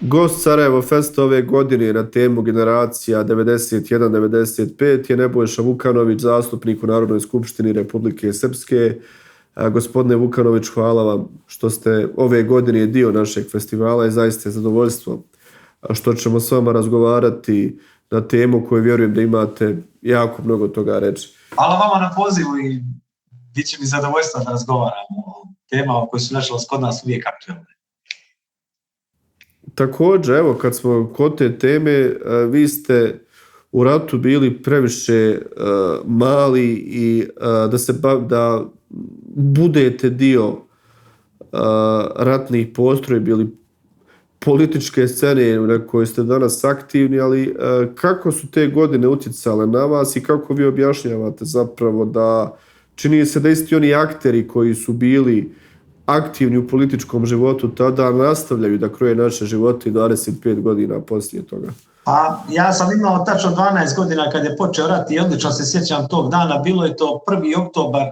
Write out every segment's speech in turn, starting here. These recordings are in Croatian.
Gost Sarajevo Festa ove godine na temu generacija 91-95 je Nebojša Vukanović, zastupnik u Narodnoj skupštini Republike Srpske. Gospodine Vukanović, hvala vam što ste ove godine dio našeg festivala i zaista je zadovoljstvo što ćemo s vama razgovarati na temu koju vjerujem da imate jako mnogo toga reći. Hvala vama na pozivu i bit će mi zadovoljstvo da razgovaramo o temama koje su nažalost kod nas uvijek aktualne. Također, evo, kad smo kod te teme, vi ste u ratu bili previše mali i da budete dio ratnih postrojbi ili političke scene na kojoj ste danas aktivni, ali kako su te godine utjecale na vas i kako vi objašnjavate zapravo da čini se da isti oni akteri koji su bili aktivni u političkom životu tada nastavljaju da kroje naše živote 25 godina poslije toga? Pa ja sam imao tačno 12 godina kad je počeo rat i odlično se sjećam tog dana. Bilo je to 1. oktobar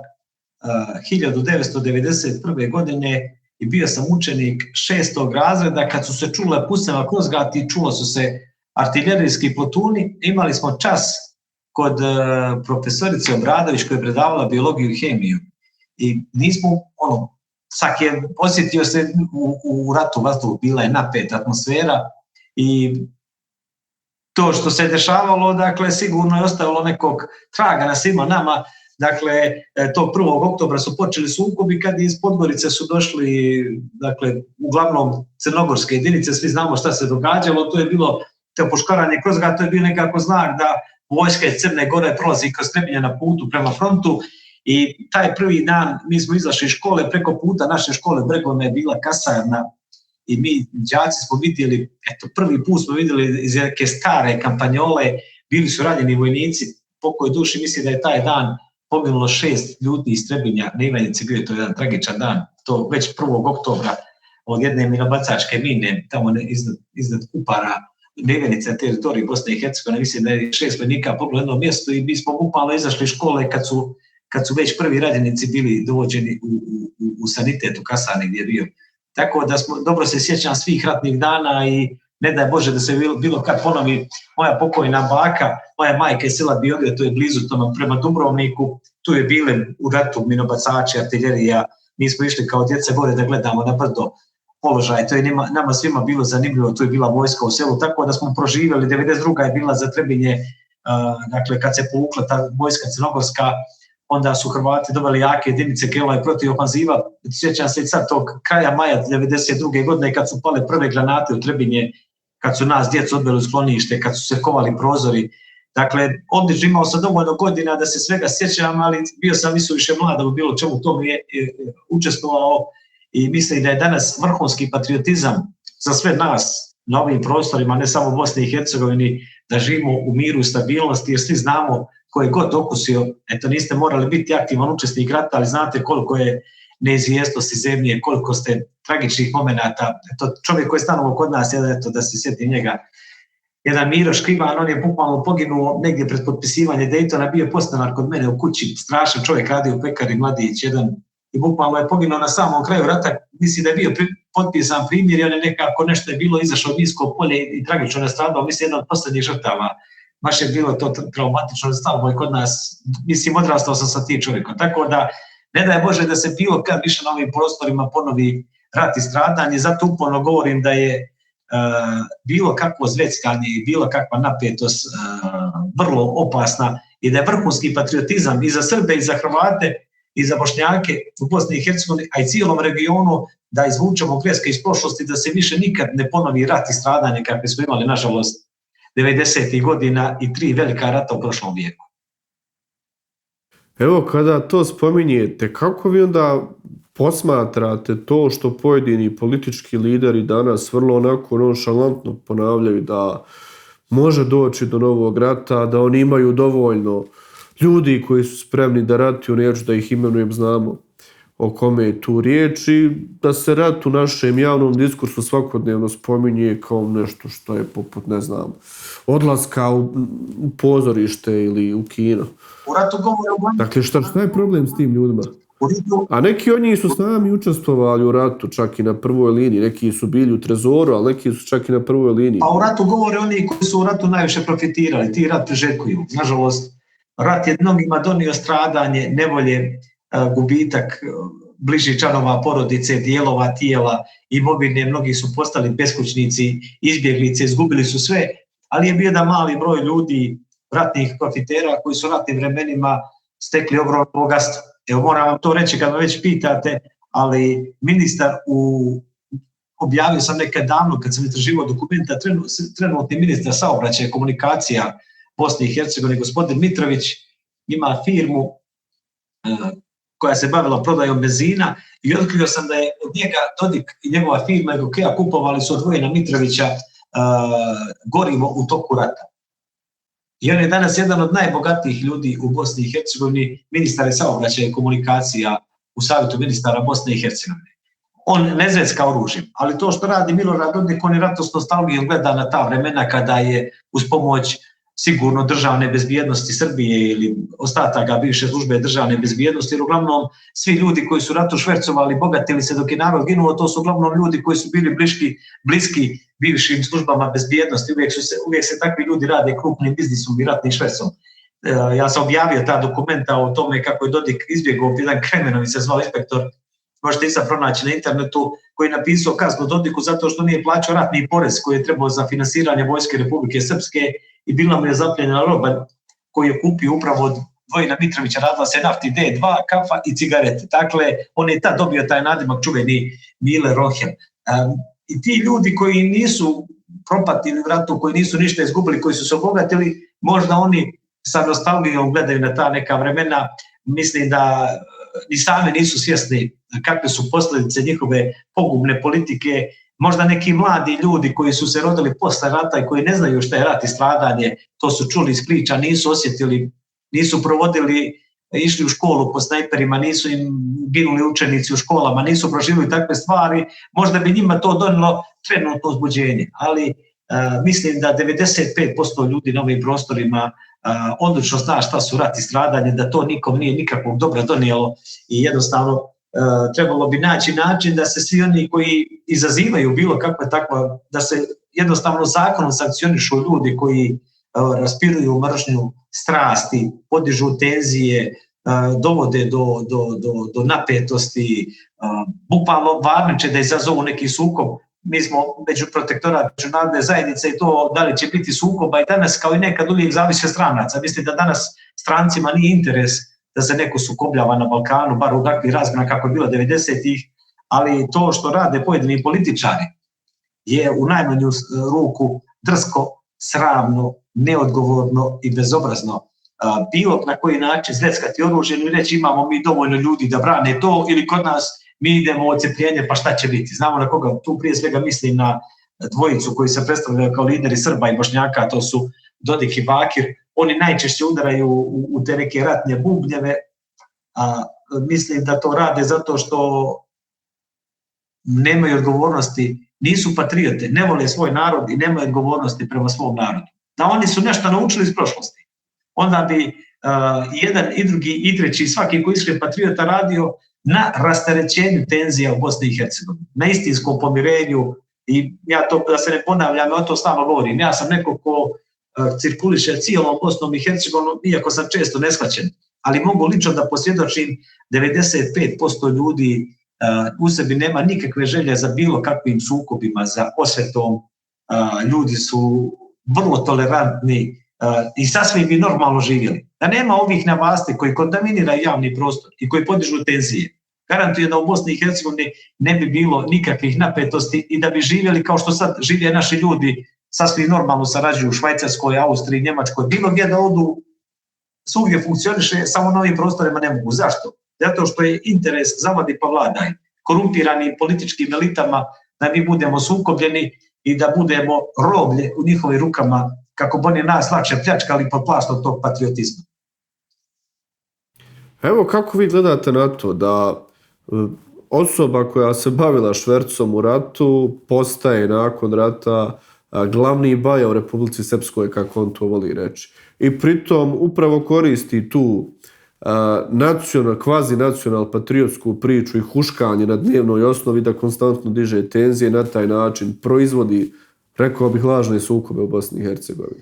1991. godine i bio sam učenik 6. razreda kad su se čule pucnjava kroz grad i čulo su se artiljerijski plotuni. Imali smo čas kod profesorice Obradović koja je predavala biologiju i hemiju i nismo svak je osjetio se u ratu vazduh, bila je napeta atmosfera i to što se dešavalo, dakle, sigurno je ostavilo nekog traga na svima nama. Dakle, tog 1. oktobra su počeli sukobi kad iz Podgorice su došli, dakle, uglavnom crnogorske jedinice, svi znamo šta se događalo, to je bilo to poškaranje kroz grad, to je bio nekako znak da vojska iz Crne Gore prolazi kroz Trebinje na putu prema frontu. I taj prvi dan mi smo izašli iz škole, preko puta naše škole Bregovna je bila kasarna i mi đaci smo vidjeli, prvi put smo vidjeli iz neke stare kampanjole, bili su ranjeni vojnici, pokoj duši, mislim da je taj dan poginulo 6 ljudi iz Trebinja, na Ivanjici bio je to jedan tragičan dan, to već 1. oktobra od jedne minobacačke mine, tamo iznad Kupara, na Ivanici na teritoriji Bosne i Hercegovine, mislim da je 6 vojnika poginulo jedno mjesto i mi smo bukvalno izašli iz škole kad su već prvi ranjenici bili dovođeni u sanitet u kasarni gdje je bio. Tako da dobro se sjećam svih ratnih dana i ne daj Bože da se bilo kad ponovi. Moja pokojna baka, moja majka je sela Biograd, to je blizu tamo prema Dubrovniku, tu je bile u ratu minobacači, artiljerija, mi smo išli kao djeca gore da gledamo na brdo položaj, to je nama svima bilo zanimljivo, tu je bila vojska u selu, tako da smo proživjeli, 92. je bila za Trebinje, dakle kad se povukla ta vojska crnogorska, onda su Hrvati doveli jake jedinice, krenula je protiv ofanziva. Sjećam se i sad tog kraja maja 1992. godine kad su pale prve granate u Trebinje, kad su nas djecu odveli u sklonište, kad su se kovali prozori. Dakle, odlično, imao sam dovoljno godina da se svega sjećam, ali bio sam više mlada u bilo čemu tomu je učestvovao i mislim da je danas vrhunski patriotizam za sve nas na ovim prostorima, ne samo u Bosni i Hercegovini, da živimo u miru i stabilnosti, jer svi znamo ko je god okusio, niste morali biti aktivan učesnik rata, ali znate koliko je neizvjesnosti zemlje, koliko ste tragičnih momenata. Čovjek koji je stanovao kod nas, da se sjeti njega, jedan Miro Škrivan, on je bukvalno poginuo negdje pred potpisivanje Daytona, bio je podstanar kod mene u kući, strašan čovjek, radio u pekari, mladić jedan, i bukvalno je poginuo na samom kraju rata, mislim da je bio potpisan primjer i on je nekako nešto je bilo izašao minsko polje i tragično nastradao, mislim jedan od posljednjih žrtava. Baš je bilo to traumatično, stalo je kod nas, mislim odrastao sam sa tim čovjekom, tako da ne daj Bože da se bilo kad više na ovim prostorima ponovi rat i stradanje, zato uporno govorim da je bilo kakvo zveckanje i bilo kakva napetost vrlo opasna i da je vrhunski patriotizam i za Srbe i za Hrvate i za Bošnjake u Bosni i Hercegovini, a i cijelom regionu da izvučemo greške iz prošlosti, da se više nikad ne ponovi rat i stradanje kakve smo imali, nažalost, 90. godina i 3 velika rata u prošlom vijeku. Evo, kada to spominjete, kako vi onda posmatrate to što pojedini politički lideri danas vrlo onako nonšalantno ponavljaju da može doći do novog rata, da oni imaju dovoljno ljudi koji su spremni da ratuju, neću da ih imenujem, znamo o kome je tu riječ, i da se rat u našem javnom diskursu svakodnevno spominje kao nešto što je poput, ne znam, odlaska u pozorište ili u kino. U ratu govore o vojnim. Dakle, šta je problem s tim ljudima? A neki od njih su s nami učestvovali u ratu, čak i na prvoj liniji. Neki su bili u trezoru, ali neki su čak i na prvoj liniji. Pa u ratu govore oni koji su u ratu najviše profitirali, ti rat priželjkuju. Nažalost, rat je mnogima donio stradanje, nevolje, gubitak bližih članova porodice, dijelova tijela, imovine, mnogi su postali beskućnici, izbjeglice, izgubili su sve, ali je bio jedan mali broj ljudi, ratnih profitera koji su u ratnim vremenima stekli ogromno bogatstvo. Evo, moram vam to reći kad me već pitate, ali ministar objavio sam nekad davno kad sam istraživao dokumenta, trenutni ministar saobraćaja i komunikacija Bosne i Hercegovine, gospodin Mitrović, ima firmu koja se bavila prodajom benzina i otkrio sam da je od njega Dodik i njegova firma i Gokea kupovali su od Vojina Mitrovića gorivo u toku rata. I on je danas jedan od najbogatijih ljudi u Bosni i Hercegovini, ministar saobraćaja i komunikacija u Savjetu ministara Bosne i Hercegovine. On ne zvecka oružjem, ali to što radi Milorad Dodik, on je rato s nostalgijom gleda na ta vremena kada je uz pomoć sigurno državne bezbjednosti Srbije ili ostataka bivše službe državne bezbjednosti, jer uglavnom svi ljudi koji su ratu švercovali, bogatili se dok je narod ginuo, to su uglavnom ljudi koji su bili bliski bivšim službama bezbjednosti, uvijek se takvi ljudi rade krupnim biznisom i ratnim švercom. Ja sam objavio ta dokumenta o tome kako je Dodik izbjegao, jedan Kremenović se zvao inspektor, možete i sad pronaći na internetu, koji je napisao kaznu Dodiku zato što nije plaćao ratni porez koji je trebao za finansiranje Vojske Republike Srpske i bila mu je zapljenjena roba koju je kupio upravo od Vojina Mitrovića, radila se nafti D2, kafa i cigarete. Dakle, on je tad dobio taj nadimak čuveni Mile Rohel. I ti ljudi koji nisu propatili u ratu, koji nisu ništa izgubili, koji su se obogatili, možda oni sa nostalgijom gledaju na ta neka vremena, mislim da ni sami nisu svjesni kakve su posljedice njihove pogubne politike. Možda neki mladi ljudi koji su se rodili posle rata i koji ne znaju šta je rat i stradanje, to su čuli iz priča, nisu osjetili, nisu provodili, išli u školu po snajperima, nisu im ginuli učenici u školama, nisu proživili takve stvari, možda bi njima to donilo trenutno uzbuđenje. Ali mislim da 95% ljudi na ovim prostorima odlično zna šta su rat i stradanje, da to nikom nije nikakvog dobra donijelo i jednostavno trebalo bi naći način da se svi oni koji izazivaju bilo kakva takva, da se jednostavno zakonom sankcionišu ljudi koji raspiruju mržnju, strasti, podižu tenzije, dovode do napetosti, bukvalno varniče da izazovu neki sukob. Mi smo među protektorat međunarodne zajednice i to da li će biti sukoba i danas kao i nekad uvijek zavise stranaca. Mislim da danas strancima nije interes da se neko sukobljava na Balkanu, bar u takvih razmjena kako je bilo 90-ih, ali to što rade pojedini političari je u najmanju ruku drsko, sramno, neodgovorno i bezobrazno. Bilo na koji način zleckati oružje i reći imamo mi dovoljno ljudi da brane to ili kod nas mi idemo u odcepljenje pa šta će biti. Znamo na koga, tu prije svega mislim na dvojicu koji se predstavljaju kao lideri Srba i Bošnjaka, to su Dodik i Bakir. Oni najčešće udaraju u te neke ratne bubnjeve, a mislim da to rade zato što nemaju odgovornosti, nisu patriote, ne vole svoj narod i nemaju odgovornosti prema svom narodu. Da oni su nešto naučili iz prošlosti. Onda bi jedan i drugi i treći, svaki koji iskren patriota radio na rasterećenju tenzija u Bosni i Hercegovini, na istinskom pomirenju i ja to, da se ne ponavljam, o to stalno govorim. Ja sam neko ko cirkuliše cijelom Bosnom i Hercegovinom, iako sam često neshvaćen, ali mogu lično da posvjedočim 95% ljudi u sebi nema nikakve želje za bilo kakvim sukobima, za osvetom. Ljudi su vrlo tolerantni i sasvim bi normalno živjeli. Da nema ovih na vlasti koji kontaminiraju javni prostor i koji podižu tenzije, garantuje da u Bosni i Hercegovini ne bi bilo nikakvih napetosti i da bi živjeli kao što sad žive naši ljudi, sasvim normalno sarađuju u Švajcarskoj, Austriji, Njemačkoj, bilo gdje da odu, svugdje funkcioniše, samo na ovim prostorima ne mogu. Zašto? Zato što je interes zavadi pa vladaj, korumpiranim političkim elitama da mi budemo sukobljeni i da budemo roblje u njihovim rukama kako bi oni nas lakše pljačkali pod plaštom tog patriotizma. Evo kako vi gledate na to da osoba koja se bavila švercom u ratu postaje nakon rata glavni baja u Republici Srpskoj, kako on to voli reći. I pritom upravo koristi tu kvazi nacional patriotsku priču i huškanje na dnevnoj osnovi da konstantno diže tenzije, na taj način proizvodi, rekao bih, lažne sukobe u Bosni i Hercegovini?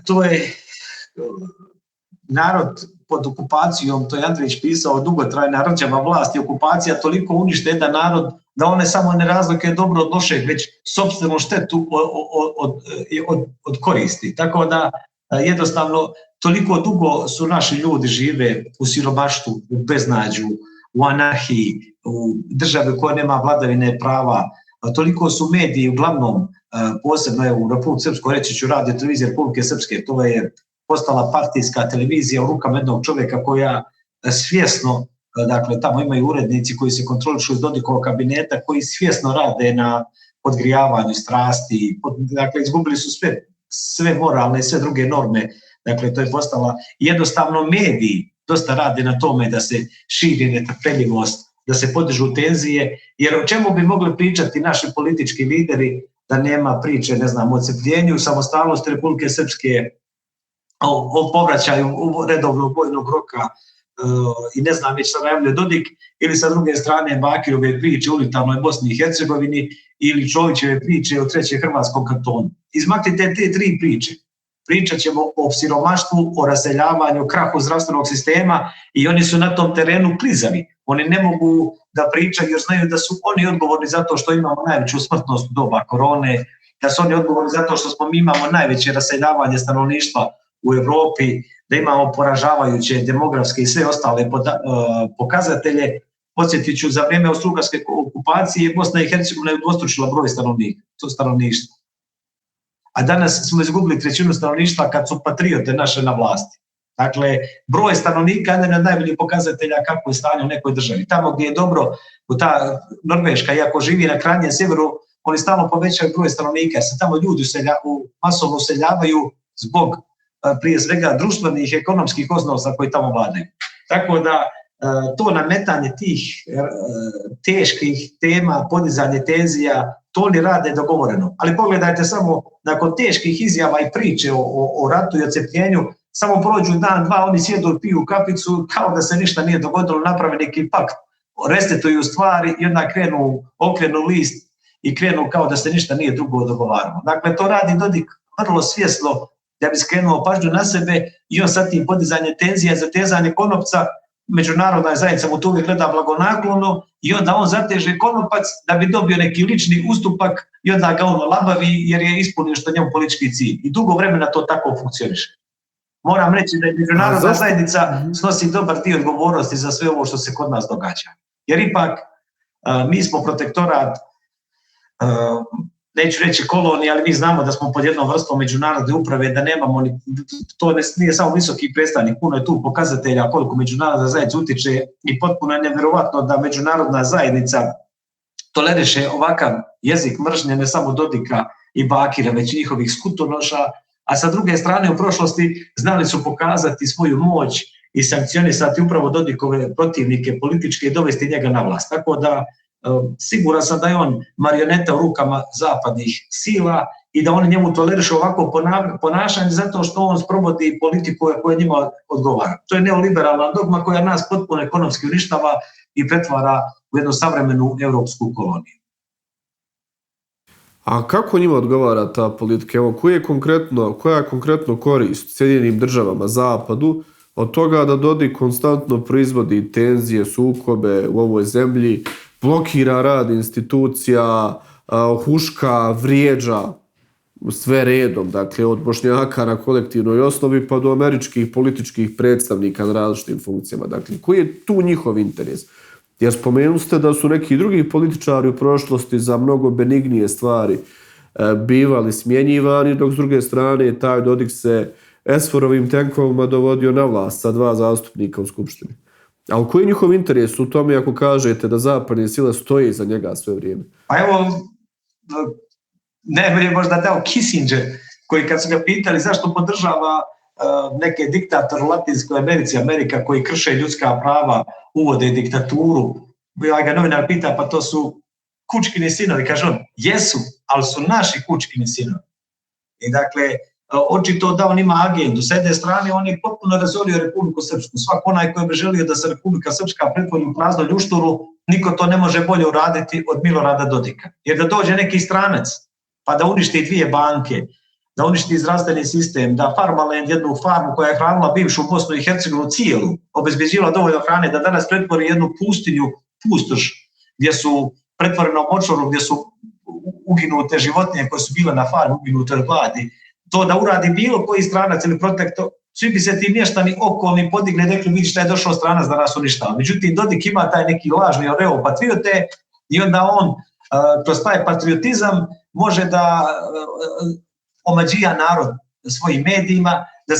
To je narod pod okupacijom, to je Andrić pisao, dugotrajna rđava vlast i okupacija toliko unište jedan narod da one samo ne razlikuje dobro od lošeg, već sopstvenu štetu od koristi. Tako da jednostavno toliko dugo su naši ljudi žive u siromaštvu, u beznađu, u anarhiji, u državi koja nema vladavine prava. Toliko su mediji, uglavnom, posebno u Republike Srpskoj, reći ću Radio televizija Republike Srpske, to je postala partijska televizija u rukama jednog čovjeka koja svjesno, dakle tamo imaju urednici koji se kontrolišu iz Dodikovog kabineta, koji svjesno rade na podgrijavanju strasti, dakle izgubili su sve moralne i sve druge norme, dakle to je postala jednostavno mediji dosta rade na tome da se širi netrpeljivost, da se podižu tenzije, jer o čemu bi mogli pričati naši politički lideri da nema priče, ne znam, o odcepljenju, samostalnosti Republike Srpske, o povraćaju redovnog vojnog roka i ne znam, već se najavljuje Dodik, ili sa druge strane Bakirove priče o unitarnoj Bosni i Hercegovini ili Čovićeve priče o trećem hrvatskom kantonu. Izmaknite te tri priče. Pričat ćemo o siromaštvu, o raseljavanju, krahu zdravstvenog sistema i oni su na tom terenu klizavi. Oni ne mogu da pričaju jer znaju da su oni odgovorni zato što imamo najveću smrtnost u doba korone, da su oni odgovorni zato što mi imamo najveće raseljavanje stanovništva u Evropi, da imamo poražavajuće demografske i sve ostale pokazatelje. Podsjetit ću, za vrijeme austrougarske okupacije Bosna i Hercegovina je udvostručila broj stanovništva. A danas smo izgubili trećinu stanovništva kad su patriote naše na vlasti. Dakle, broj stanovnika je jedan od najboljih pokazatelja kako je stanje u nekoj državi. Tamo gdje je dobro, ta Norveška, iako živi na krajnjem sjeveru, oni stalno povećaju broj stanovnika, jer se tamo ljudi masovno useljavaju zbog prije svega društvenih i ekonomskih osnosa koji tamo vladaju. Tako da to nametanje tih teških tema, podizanje tenzija, to oni rade dogovoreno. Ali pogledajte samo, nakon teških izjava i priče o ratu i odcepljenju, samo prođu dan, dva, oni sjedu i piju kapicu kao da se ništa nije dogodilo, naprave neki pakt, resetuju stvari i onda okrenu list i krenu kao da se ništa nije drugo dogovaralo. Dakle, to radi Dodik vrlo svjesno da bi skrenuo pažnju na sebe i on sad tim podizanje tenzija, zatezanje konopca, međunarodna zajednica mu to uvijek gleda blagonaklono i onda on zateže konopac da bi dobio neki lični ustupak i onda ga on labavi jer je ispunio što njemu politički cilj. I dugo vremena to tako funkcioniše. Moram reći da je međunarodna zajednica snosi dobar dio odgovornosti za sve ovo što se kod nas događa. Jer ipak mi smo protektorat, neću reći kolonija, ali mi znamo da smo pod jednom vrstom međunarodne uprave, da nemamo, to nije samo visoki predstavnik, puno je tu pokazatelja koliko međunarodna zajednica utiče i potpuno je nevjerovatno da međunarodna zajednica toleriše ovakav jezik mržnje ne samo Dodika i Bakira, već i njihovih skutonoša, a sa druge strane u prošlosti znali su pokazati svoju moć i sankcionisati upravo Dodikove protivnike političke i dovesti njega na vlast. Tako da siguran sam da je on marioneta u rukama zapadnih sila i da oni njemu tolerišu ovako ponašanje zato što on sprovodi politiku koja njima odgovara. To je neoliberalna dogma koja nas potpuno ekonomski uništava i pretvara u jednu savremenu evropsku koloniju. A kako njima odgovara ta politika? Evo, koja je konkretno korist Sjedinjenim državama, Zapadu, od toga da Dodik konstantno proizvodi tenzije, sukobe u ovoj zemlji, blokira rad institucija, huška, vrijeđa sve redom, dakle od Bošnjaka na kolektivnoj osnovi pa do američkih političkih predstavnika na različitim funkcijama. Dakle, koji je tu njihov interes? Jer spomenuli ste da su neki drugi političari u prošlosti za mnogo benignije stvari bivali smjenjivani, dok s druge strane taj Dodik se Esforovim tenkovima dovodio na vlast sa 2 zastupnika u Skupštini. Ali koji je njihov interes u tome ako kažete da zapadne sile stoje iza njega sve vrijeme? Pa evo, najbolje možda dao Kissinger, koji kad su ga pitali zašto podržava neke diktator u Latinskoj Americi, Amerika koji krše ljudska prava, uvode diktaturu, bila ga novinar pita, pa to su kučkini sinovi, kaže on, jesu, ali su naši kučkini sinovi. I dakle, očito da on ima agendu. S jedne strane on je potpuno razorio Republiku Srpsku. Svako onaj koji bi želio da se Republika Srpska pretvori u praznu ljušturu, niko to ne može bolje uraditi od Milorada Dodika. Jer da dođe neki stranac pa da uništi 2 banke, da uništi zdravstveni sistem, da Farmaland, jednu farmu koja je hranila bivšu Bosnu i Hercegovinu cijelu, obezbeđivala dovoljno hrane, da danas pretvori jednu pustinju, pustoš, gdje su pretvoreno močvaru, gdje su uginute životinje koje su bile na farmu, uginute od gladi, to da uradi bilo koji stranac ili protektor, svi bi se ti mještani okolni podigli i rekli, vidi šta je došao stranac da nas uništava. Međutim, Dodik ima taj neki lažni oreol patriote i onda on kroz taj patriotizam može da omađija narod svojim medijima, da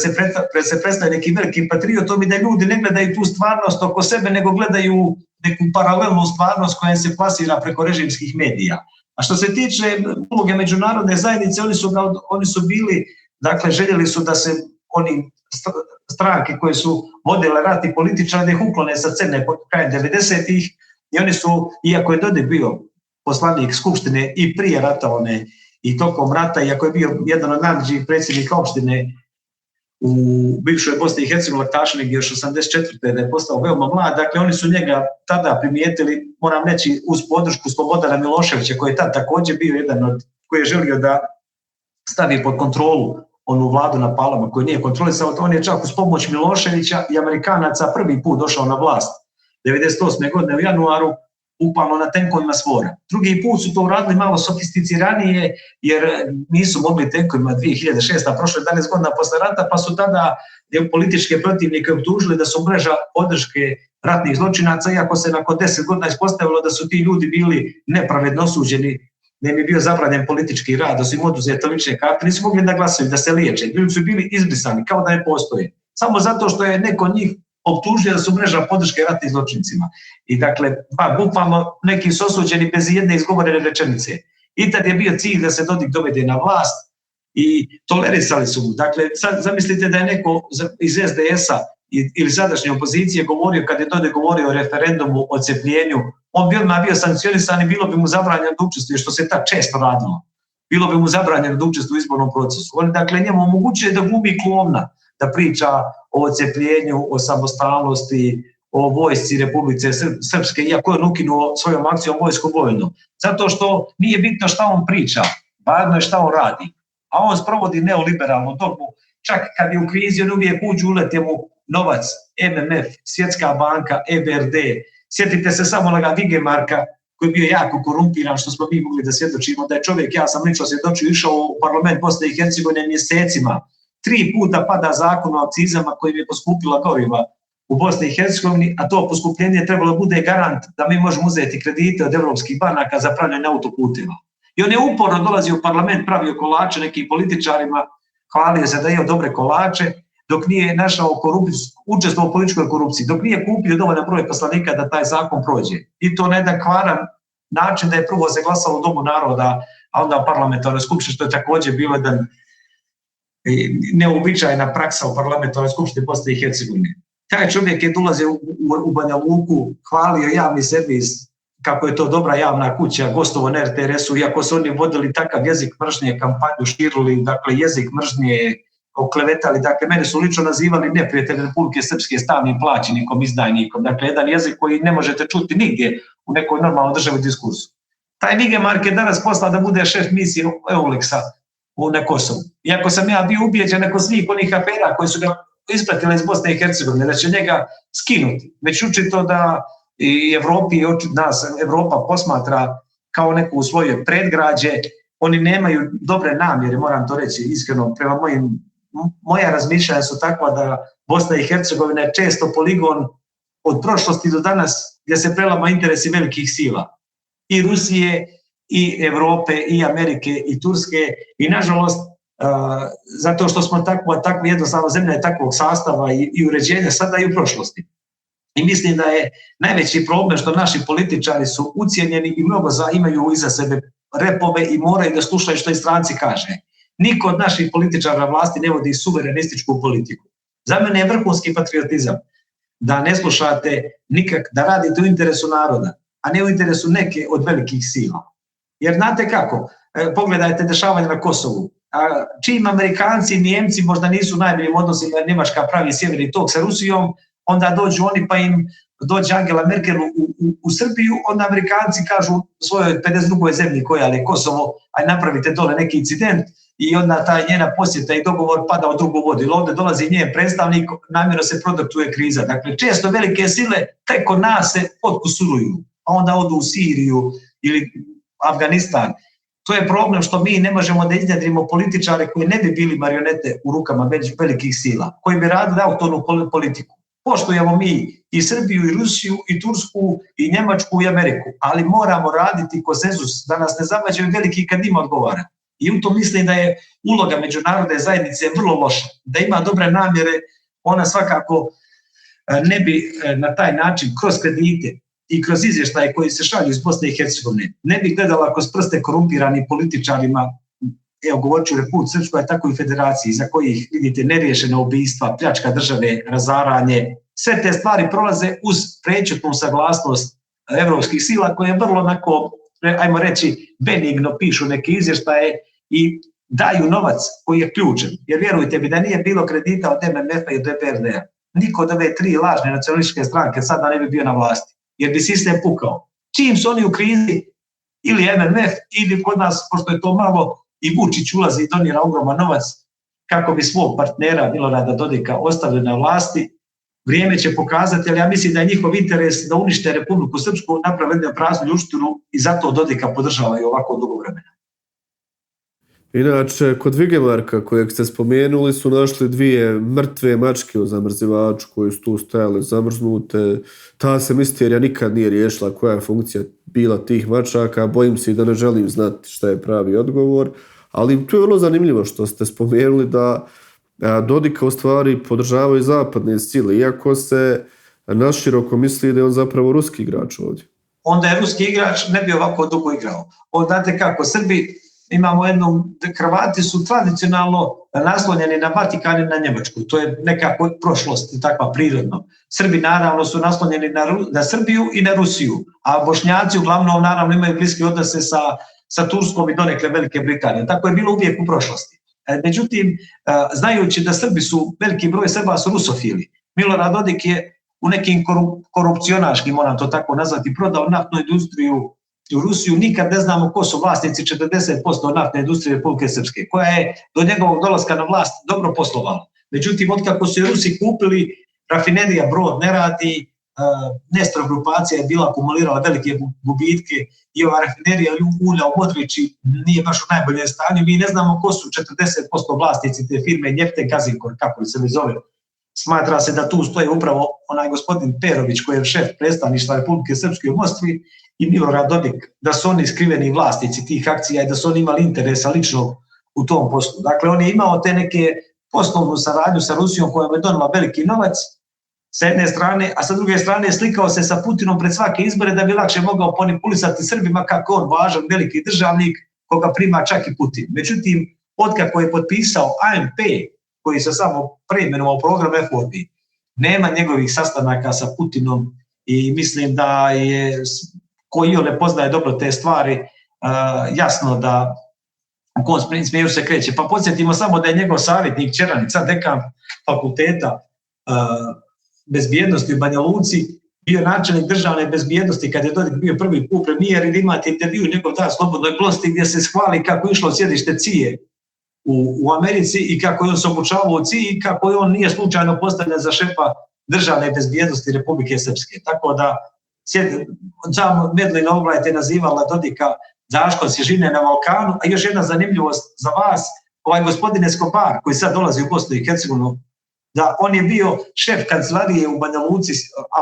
se predstavi nekim velikim patriotom i da ljudi ne gledaju tu stvarnost oko sebe, nego gledaju neku paralelnu stvarnost koja se plasira preko režimskih medija. A što se tiče uloge međunarodne zajednice, oni su bili, dakle, željeli su da se oni stranke koje su vodile rat i političari da ih uklone sa scene krajem 90-ih i oni su, iako je Dodik bio poslanik Skupštine i prije rata i tokom rata, iako je bio jedan od najmlađih predsjednika opštine u bivšoj Bosni i Hercegovini, Laktašini, još 84. da je postao veoma mlad, dakle oni su njega tada primijetili, moram reći, uz podršku Slobodana Miloševića, koji je tad također bio jedan od koji je želio da stavi pod kontrolu onu vladu na Palama koju nije kontrolisao. On je čak uz pomoć Miloševića i Amerikanaca prvi put došao na vlast 1998. godine u januaru, upalno na tenkovima Svora. Drugi put su to uradili malo sofisticiranije, jer nisu mogli tenkovima 2006. prošle 11 godina posle rata, pa su tada političke protivnike optužili da su mreža podrške ratnih zločinaca, iako se nakon 10 godina ispostavilo da su ti ljudi bili nepravedno osuđeni, da im je bio zabranjen politički rad, da su im oduzete lične karte, nisu mogli da glasaju, da se liječe. Ljudi su bili izbrisani, kao da ne postoje. Samo zato što je neko njih optužio da su mreža podrške ratnim zločincima. I dakle, bukvalno neki su osuđeni bez jedne izgovorene rečenice. I tad je bio cilj da se Dodik dovede na vlast i tolerisali su mu. Dakle, sad zamislite da je neko iz SDS-a ili sadašnje opozicije govorio, kad je Dodik govorio o referendumu, o cepljenju, on bi odmah bio sankcionisan i bilo bi mu zabranjeno da učestvuje, što se tako često radilo. Bilo bi mu zabranjeno da učestvuje u izbornom procesu. On, dakle, njemu omogućuje da glumi klovna, da priča o cepljenju, o samostalnosti, o vojsci Republike Srpske, iako je on ukinuo svojom akcijom vojsku vojnu. Zato što nije bitno šta on priča, važno je šta on radi. A on sprovodi neoliberalnu dogmu, čak kad je u krizi, on uvijek uđu, ulete mu novac, MMF, Svjetska banka, EBRD. Sjetite se samo onoga Vigemarka, koji je bio jako korumpiran, što smo mi mogli da svjedočimo, da je čovjek, ja sam lično svjedočio, išao u parlament Bosne i Hercegovine mjesecima. 3 puta pada zakon o akcizama kojim je poskupila goriva u Bosni i Hercegovini, a to poskupljenje trebalo bude garant da mi možemo uzeti kredite od evropskih banaka za pravljanje autoputeva. I on je uporno dolazio u parlament, pravio kolače nekim političarima, hvalio se da je dobre kolače, dok nije našao učestvo u političkoj korupciji, dok nije kupio dovoljan broj poslanika da taj zakon prođe. I to na jedan kvaran način da je prvo se glasalo u Domu naroda, a onda u parlamentarnoj skupštini, što je također bilo jedan neobičajna praksa u parlamentarnoj skupštini Bosne i Hercegovine. Taj čovjek je dolazio u Banja Luku, hvalio javni servis, kako je to dobra javna kuća, gostovo na RTS-u, iako su oni vodili takav jezik mržnje, kampanju širili, dakle jezik mržnje, oklevetali, dakle mene su lično nazivali neprijatelj Republike Srpske stalnim plaćenikom, izdajnikom, dakle jedan jezik koji ne možete čuti nigdje u nekoj normalnoj državi diskursu. Taj Vigemark je danas poslao da bude šef misije Euleksa na Kosovu. Iako sam ja bio ubijeđen nakon svih onih afera koji su ga ispratile iz Bosne i Hercegovine, da će njega skinuti. Već učito da i Evropa posmatra kao neku svoje predgrađe, oni nemaju dobre namjere, moram to reći iskreno, prema moja razmišljanja su takva da Bosna i Hercegovina je često poligon od prošlosti do danas gdje se prelama interesi velikih sila. I Rusije, i Evrope, i Amerike, i Turske, i nažalost, zato što smo takva jednostavno zemlja je takvog sastava i uređenja sada i u prošlosti. I mislim da je najveći problem što naši političari su ucijenjeni i mnogo imaju iza sebe repove i moraju da slušaju što i stranci kaže. Niko od naših političara vlasti ne vodi suverenističku politiku. Za mene je vrhunski patriotizam da ne slušate nikak, da radite u interesu naroda, a ne u interesu neke od velikih sila. Jer znate kako, pogledajte dešavanje na Kosovu. čim Amerikanci i Njemci možda nisu u najboljim odnosima, jer Njemačka pravi sjeverni tok sa Rusijom, onda dođu oni pa im dođe Angela Merkel u Srbiju, onda Amerikanci kažu svojoj 52. zemlji koja je Kosovo, aj napravite dole neki incident, i onda ta njena posjeta i dogovor pada u drugu vodu. Ili ovdje dolazi njen predstavnik, namjerno se produktuje kriza. Dakle, često velike sile preko nas se potkusuruju, a onda odu u Siriju ili Afganistan. To je problem što mi ne možemo da iznjedrimo političare koji ne bi bili marionete u rukama velikih sila, koji bi radili autonomnu politiku. Poštujemo mi i Srbiju, i Rusiju, i Tursku, i Njemačku, i Ameriku, ali moramo raditi konsenzus, da nas ne zavađaju veliki kad njima odgovara. I u to mislim da je uloga međunarodne zajednice vrlo loša. Da ima dobre namjere, ona svakako ne bi na taj način kroz kredite i kroz izvještaje koji se šalju iz Bosne i Hercegovine, ne bi gledala kroz prste korumpiranim političarima, evo govorit ću Republici Srpskoj, tako i Federaciji, za kojih vidite neriješena ubistva, pljačka države, razaranje. Sve te stvari prolaze uz prečutnu saglasnost evropskih sila koje vrlo onako, ajmo reći, benigno pišu neke izvještaje i daju novac koji je ključan. Jer vjerujte mi da nije bilo kredita od MMF-a i od EBRD-a. Niko od ove 3 lažne nacionalističke stranke sada ne bi bio na vlasti, jer bi sistem pukao. Čim su oni u krizi, ili MMF, ili kod nas, pošto je to malo, i Vučić ulazi i donira ogroman novac kako bi svog partnera Milorada Dodika ostavili na vlasti, vrijeme će pokazati, ali ja mislim da je njihov interes da unište Republiku Srpsku, naprave jednu praznu ljuštinu i zato Dodika podržavaju ovako dugo vremena. Inače, kod Vigemarka kojeg ste spomenuli su našli 2 mrtve mačke u zamrzivaču koje su tu stajale zamrznute. Ta se misterija nikad nije riješila koja je funkcija bila tih mačaka. Bojim se i da ne želim znati šta je pravi odgovor. Ali to je vrlo zanimljivo što ste spomenuli da Dodika u stvari podržavaju zapadne sile, iako se naširoko misli da je on zapravo ruski igrač ovdje. Onda je ruski igrač, ne bi ovako dugo igrao. Znate kako, Srbi imamo Hrvati su tradicionalno naslonjeni na Vatikan i na Njemačku. To je nekako prošlost, takva prirodno. Srbi naravno su naslonjeni na Srbiju i na Rusiju, a Bošnjaci uglavnom naravno imaju bliske odnose sa Turskom i donekle Velike Britanije. Tako je bilo uvijek u prošlosti. Međutim, znajući da Srbi su, veliki broj Srba su rusofili, Milorad Dodik je u nekim korupcionaškim, moram to tako nazvati, prodao naftnu industriju u Rusiju. Nikad ne znamo ko su vlasnici 40% naftne industrije Republike Srpske, koja je do njegovog dolaska na vlast dobro poslovala. Međutim, otkako su Rusi kupili, rafinerija Brod ne radi, Nestor grupacija je bila akumulirala velike gubitke i ova rafinerija ulja u Modriči nije baš u najboljem stanju. Mi ne znamo ko su 40% vlasnici te firme Njefte Gazinkor, kako se zove. Smatra se da tu stoje upravo onaj gospodin Perović koji je šef predstavništva Republike Srpske u Moskvi i Milorad Dodik, da su oni skriveni vlasnici tih akcija i da su oni imali interesa ličnog u tom poslu. Dakle, on je imao te neke poslovnu saradnju sa Rusijom koja je donela veliki novac sa jedne strane, a sa druge strane slikao se sa Putinom pred svake izbore da bi lakše mogao manipulisati Srbima kako on važan veliki državnik koga prima čak i Putin. Međutim, otkako je potpisao ANP, koji se samo preimenovao program reformi, nema njegovih sastanaka sa Putinom i mislim da je, koji ne poznaje dobro te stvari, jasno da u kom smjeru se kreće. Pa podsjetimo samo da je njegov savjetnik Čeranić, dekan fakulteta bezbjednosti u Banja Luci, bio načelnik državne bezbjednosti kad je Dodik bio prvi put premijer i da imate intervju njegov da slobodnoj plosti gdje se hvali kako je išlo sjedište CIA u Americi i kako je on se obučavao u CIA i kako je on nije slučajno postavljen za šefa državne bezbjednosti Republike Srpske. Tako da Medlina Albright je nazivala Dodika Daško svježine na Balkanu, a još jedna zanimljivost za vas, ovaj gospodin Escobar koji sad dolazi u Bosnu i Hercegovinu, da on je bio šef kancelarije u Banja Luci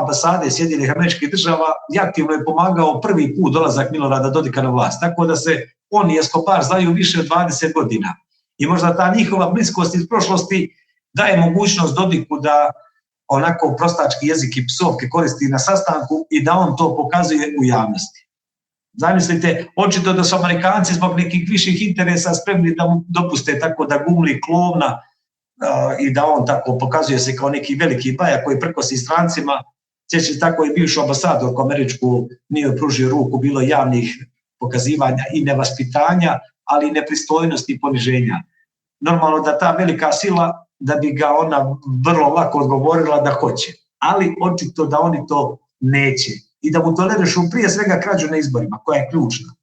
ambasade Sjedinjenih Američkih Država i aktivno je pomagao prvi put dolazak Milorada Dodika na vlast. Tako da se on i Escobar znaju više od 20 godina. I možda ta njihova bliskost iz prošlosti daje mogućnost Dodiku da onako prostački jezik i psovke koristi na sastanku i da on to pokazuje u javnosti. Zamislite, očito da su Amerikanci zbog nekih viših interesa spremni da mu dopuste tako da gumli klovna i da on tako pokazuje se kao neki veliki baja koji prkosi strancima. Sjećate, tako je bivšu ambasadorku američku nije pružio ruku, bilo javnih pokazivanja i nevaspitanja, ali i nepristojnosti i poniženja. normalno da ta velika sila, da bi ga ona vrlo lako odgovorila da hoće. Ali očito da oni to neće. I da mu tolerišu prije svega krađu na izborima, koja je ključna.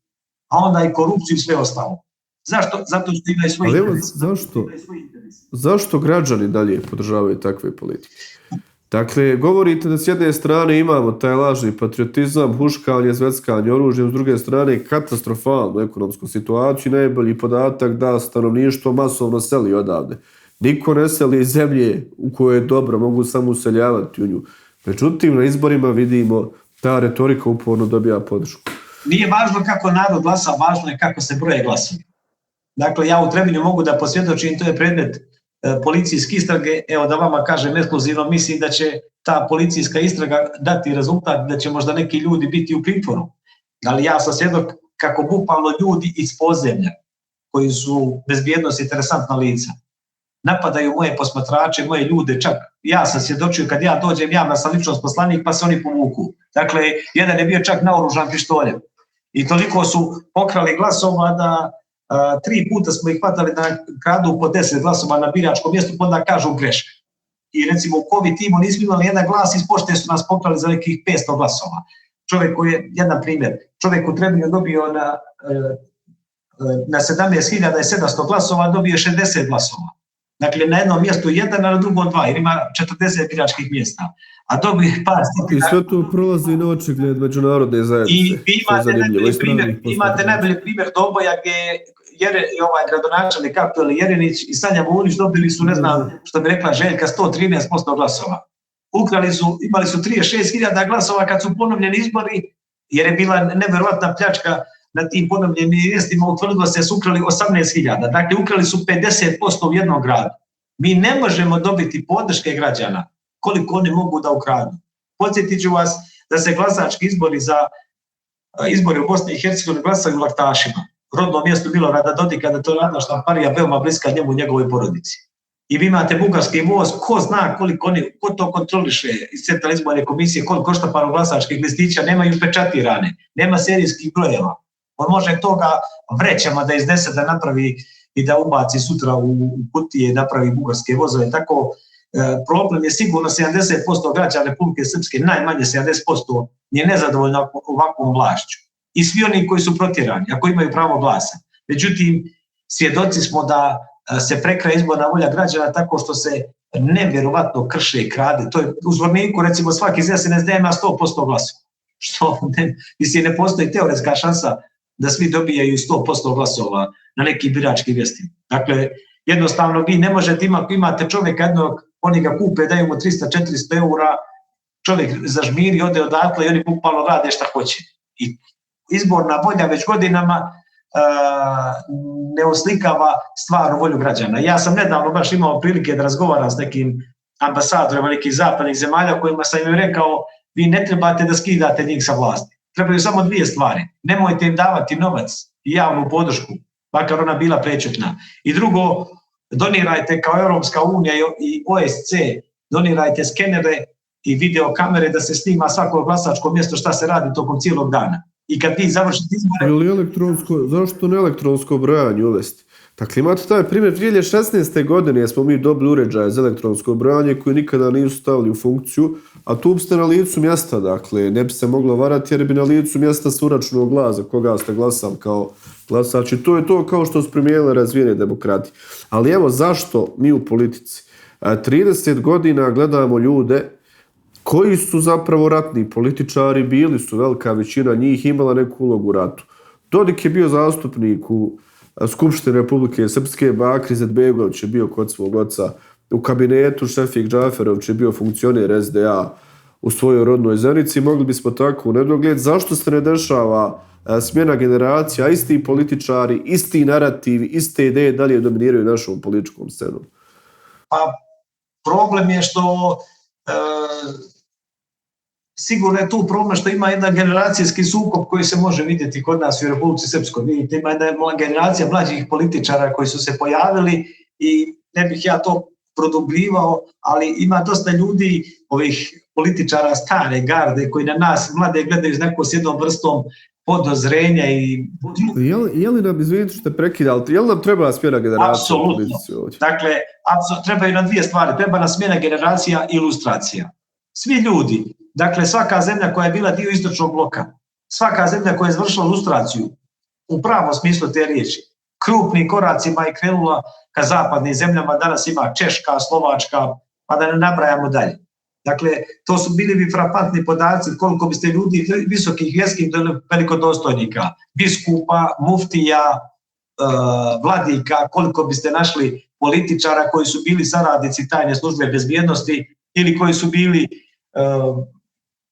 A onda i korupciju i sve ostalo. Zašto? Zato što imaju svoj interes. Zašto građani dalje podržavaju takve politike? Dakle, govorite da s jedne strane imamo taj lažni patriotizam, huškanje, zveckanje oružjem, s druge strane katastrofalnu ekonomsku situaciju, najbolji podatak da stanovništvo masovno seli odavde. Niko ne seli iz zemlje u kojoj je dobro, mogu samo useljavati u nju. Međutim, na izborima vidimo ta retorika uporno dobija podršku. Nije važno kako narod glasa, važno je kako se broje glasovi. Dakle, ja u Trebinju mogu da posvjedočim, to je predmet policijske istrage, evo da vama kažem ekskluzivno, mislim da će ta policijska istraga dati rezultat, da će možda neki ljudi biti u pritvoru. Ali ja sam svjedok kako bukvalno ljudi iz podzemlja, koji su bezbjednost interesantna lica, napadaju moje posmatrače, moje ljude, čak ja sam svjedočio kad ja dođem, ja sam ličnost poslanik, pa se oni povuku. Dakle, jedan je bio čak naoružan pištoljem. I toliko su pokrali glasova da 3 puta smo ih hvatali da kradu po 10 glasova na biračkom mjestu, pa onda kažu greška. I recimo u COVID timu nismo imali jedan glas, iz pošte su nas pokrali za nekih 500 glasova. Čovjek koji je, jedan primjer, čovjek u Trebinju dobio na 17.700 glasova, dobio 60 glasova. Dakle, na jednom mjestu 1, a na drugom 2, jer ima 40 biračkih mjesta. A dobije par stotina. I sve to prolazi na očigled međunarodne zajednice. I imate najbolji primjer Doboja gdje ovaj gradonačelnik aktualni Jerinić i Sanja Vunić dobili su, ne znam što bi rekla Željka, 113% glasova. Imali su 36.000 glasova kad su ponovljeni izbori, jer je bila nevjerovatna pljačka na tim ponovljenim mjestima, utvrdilo se su ukrali 18.000. Dakle, ukrali su 50% u jednom gradu. Mi ne možemo dobiti podrške građana koliko oni mogu da ukradu. Podsjetit ću vas da se glasački izbori za izbori u Bosni i Hercegovini glasaju u Laktašima. Rodno mjesto Milorada Dodika, da to radna štamparija veoma bliska njemu i njegovoj porodici. I vi imate bugarski voz, ko zna koliko oni, ko to kontroliše iz Centralne izborne komisije, koliko štampano glasačkih listića, nemaju pečatirane, nema serijskih brojeva. On može toga vrećama da iznese, da napravi i da ubaci sutra u kutije, napravi bugarske vozove. Tako, problem je sigurno 70% građana Republike Srpske, najmanje 70% je nezadovoljno ovakvom vlašću. I svi oni koji su protjerani, ako imaju pravo glasa. Međutim, svjedoci smo da se prekraja izborna volja građana tako što se nevjerovatno krše i krade. To je u Zvorniku, recimo, svaki iz SNSD ima 100% glasova. Što ne postoji teoretska šansa da svi dobijaju 100% glasova na nekim biračkim mjestima. Dakle, jednostavno vi ne možete imate čovjeka jednog, oni ga kupe, daju mu 300-400 eura, čovjek zažmiri, ode odatle i oni bukvalno rade šta hoće. I izborna volja već godinama ne oslikava stvarnu volju građana. Ja sam nedavno baš imao prilike da razgovaram s nekim ambasadorima nekih zapadnih zemalja kojima sam im rekao, vi ne trebate da skidate njih sa vlasti. Trebaju samo 2 stvari. Nemojte im davati novac i javnu podršku, makar ona bila prečutna. I drugo, donirajte kao Europska unija i OSC, donirajte skenere i videokamere da se snima svako glasačko mjesto šta se radi tokom cijelog dana. I kad vi završite izbore... Zašto ne elektronsko brojanje uvesti? Dakle, imate taj primjer, 2016. godine smo mi dobili uređaje za elektronsko brojanje koji nikada nisu stavili u funkciju, a tu ste na licu mjesta, dakle, ne bi se moglo varati jer bi na licu mjesta s uračunog glasa koga ste glasali kao glasač. I to je to kao što su primijenile razvijene demokratije. Ali evo zašto mi u politici 30 godina gledamo ljude koji su zapravo ratni političari, bili su velika većina njih, imala neku ulogu u ratu. Dodik je bio zastupnik u Skupštini Republike Srpske, Bakir Izetbegović je bio kod svog oca u kabinetu, Šefik Džaferović je bio funkcioner SDA u svojoj rodnoj Zenici. Mogli bismo tako u nedogled. Zašto se ne dešava smjena generacija, isti političari, isti narativi, iste ideje dalje dominiraju našom političkom scenom? Pa problem je što sigurno je tu problem što ima jedan generacijski sukob koji se može vidjeti kod nas u Republici Srpskoj. Vidite, ima jedna generacija mlađih političara koji su se pojavili i ne bih ja to produbljivao, ali ima dosta ljudi, ovih političara stare garde, koji na nas mlade gledaju s nekom jednom vrstom podozrenja i... Je li nam, izvinite što te prekidali, je li nam treba smjena generacija u politici ovdje? Dakle, trebaju nam dvije stvari. Treba nam smjena generacija i ilustracija. Svi ljudi, dakle svaka zemlja koja je bila dio istočnog bloka, svaka zemlja koja je izvršila ilustraciju, u pravom smislu te riječi, krupnim koracima je krenula ka zapadnim zemljama, danas ima Češka, Slovačka, pa da ne nabrajamo dalje. Dakle, to su bili frapantni podaci koliko biste ljudi visokih vjerskih velikodostojnika, biskupa, muftija, vladika, koliko biste našli političara koji su bili saradnici tajne službe bezbjednosti ili koji su bili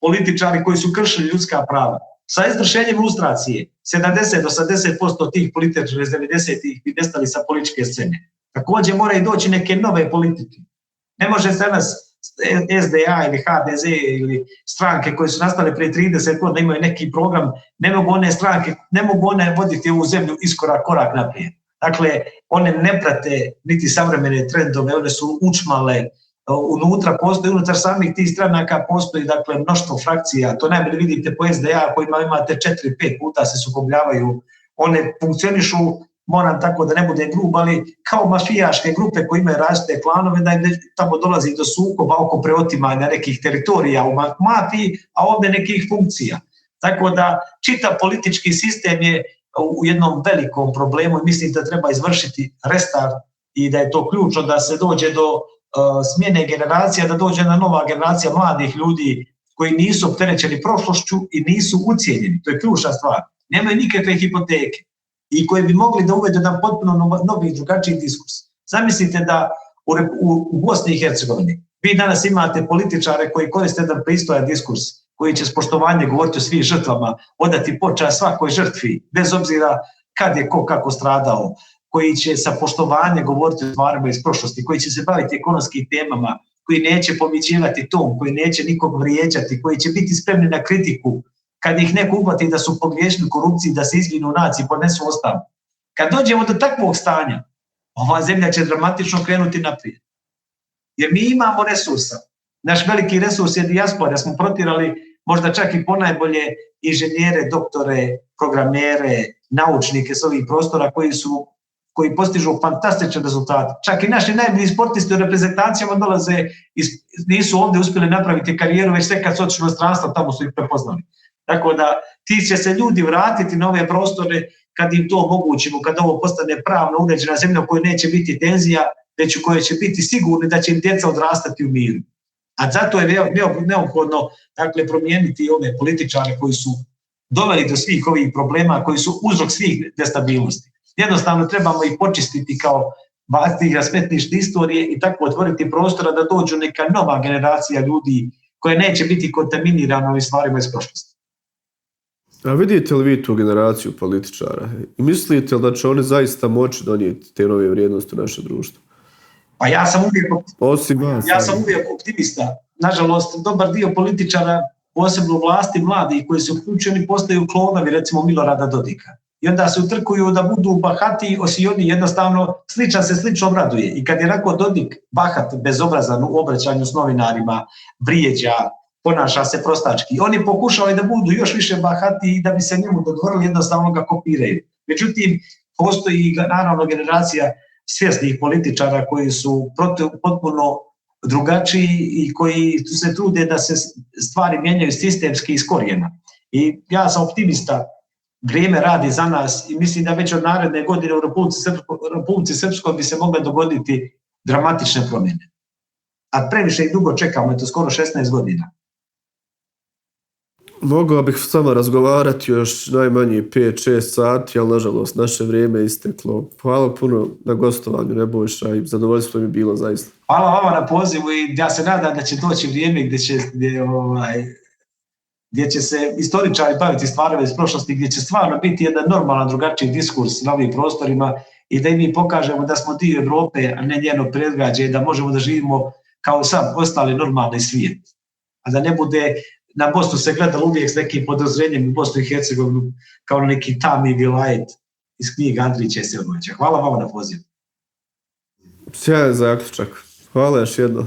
političari koji su kršili ljudska prava. Sa izvršenjem ilustracije 70-80% tih političara iz 90-ih bi nestali sa političke scene. Također moraju doći neke nove politike. Ne može se danas SDA ili HDZ ili stranke koje su nastale prije 30 godina imaju neki program, ne mogu one stranke, ne mogu one voditi ovu zemlju korak naprijed. Dakle, one ne prate niti savremene trendove, one su učmale, unutar samih tih stranaka postoji dakle mnoštvo frakcija, to najbolje vidite po SDA kojima imate 4-5 puta se sukobljavaju, one funkcionišu, moram tako da ne bude grub, ali kao mafijaške grupe koje imaju različite klanove, da tamo dolazi do sukoba oko preotimanja nekih teritorija u mafiji, a ovdje nekih funkcija. Tako da čitav politički sistem je u jednom velikom problemu i mislim da treba izvršiti restart i da je to ključno da se dođe do smjene generacija, da dođe na nova generacija mladih ljudi koji nisu opterećeni prošlošću i nisu ucijenjeni. To je ključna stvar. Nemaju nikakve hipoteke i koji bi mogli da uvedu jedan potpuno novi i drugačiji diskurs. Zamislite da u Bosni i Hercegovini vi danas imate političare koji koriste jedan pristojan diskurs, koji će s poštovanjem govoriti o svim žrtvama, odati počast svakoj žrtvi, bez obzira kad je ko kako stradao, koji će sa poštovanjem govoriti o stvarima iz prošlosti, koji će se baviti ekonomskim temama, koji neće pomićivati tom, koji neće nikog vrijeđati, koji će biti spremni na kritiku, kad ih neko uhvati da su pogriješili korupciji, da se izvinu naciji, podnesu ostavku. Kad dođemo do takvog stanja, ova zemlja će dramatično krenuti naprijed. Jer mi imamo resursa. Naš veliki resurs je dijaspora, da smo protirali možda čak i ponajbolje inženjere, doktore, programere, naučnike s ovih prostora koji postižu fantastične rezultate. Čak i naši najbolji sportisti u reprezentacijama dolaze, nisu ovdje uspjeli napraviti karijeru, već sve kad su otišli u inostranstvo, tamo su ih prepoznali. Tako da ti će se ljudi vratiti na ove prostore kad im to omogućimo, kad ovo postane pravno uređena zemlja u kojoj neće biti tenzija, već u kojoj će biti sigurni da će im djeca odrastati u miru. A zato je neophodno dakle, promijeniti ove političare koji su doveli do svih ovih problema, koji su uzrok svih destabilnosti. Jednostavno trebamo ih počistiti kao baciti smetlište istorije i tako otvoriti prostora da dođu neka nova generacija ljudi koja neće biti kontaminirana ovim stvarima iz prošlosti. A vidite li vi tu generaciju političara i mislite li da će oni zaista moći donijeti te nove vrijednosti u naše društvo? Pa ja sam uvijek optimista. Nažalost, dobar dio političara, posebno vlasti mladi koji se uključeni, postaju klonovi, recimo Milorada Dodika. I onda se utrkuju da budu bahati, osioni, jednostavno sličan se slično obraduje. I kad je onako Dodik bahat, bezobrazan u obraćanju s novinarima, vrijeđa, ponaša se prostački, oni pokušavaju da budu još više bahati i da bi se njemu dodvorili, jednostavno ga kopiraju. Međutim, postoji naravno generacija svjesnih političara koji su potpuno drugačiji i koji se trude da se stvari mijenjaju sistemski iz korijena. I ja sam optimista, vrijeme radi za nas i mislim da već od naredne godine u Republici Srpskoj bi se mogle dogoditi dramatične promjene. A previše i dugo čekamo, je to skoro 16 godina. Mogao bih s vama razgovarati još najmanje 5-6 sati, ali nažalost naše vrijeme je isteklo. Hvala puno na gostovanju, Nebojša, i zadovoljstvo mi je bilo zaista. Hvala vama na pozivu i ja se nadam da će doći vrijeme gdje će se istoričari baviti stvarima iz prošlosti, gdje će stvarno biti jedan normalan, drugačiji diskurs na ovim prostorima i da im mi pokažemo da smo dio Evrope, a ne njeno predgrađe, da možemo da živimo kao sam ostali normalni svijet. A da ne bude na Bosnu se gledalo uvijek s nekim podozrenjem u Bosnu i Hercegovinu kao neki tamni vilajet iz knjiga Andrića Selmovića. Hvala vama na pozivu. Sjajan zaključak. Hvala još jedno.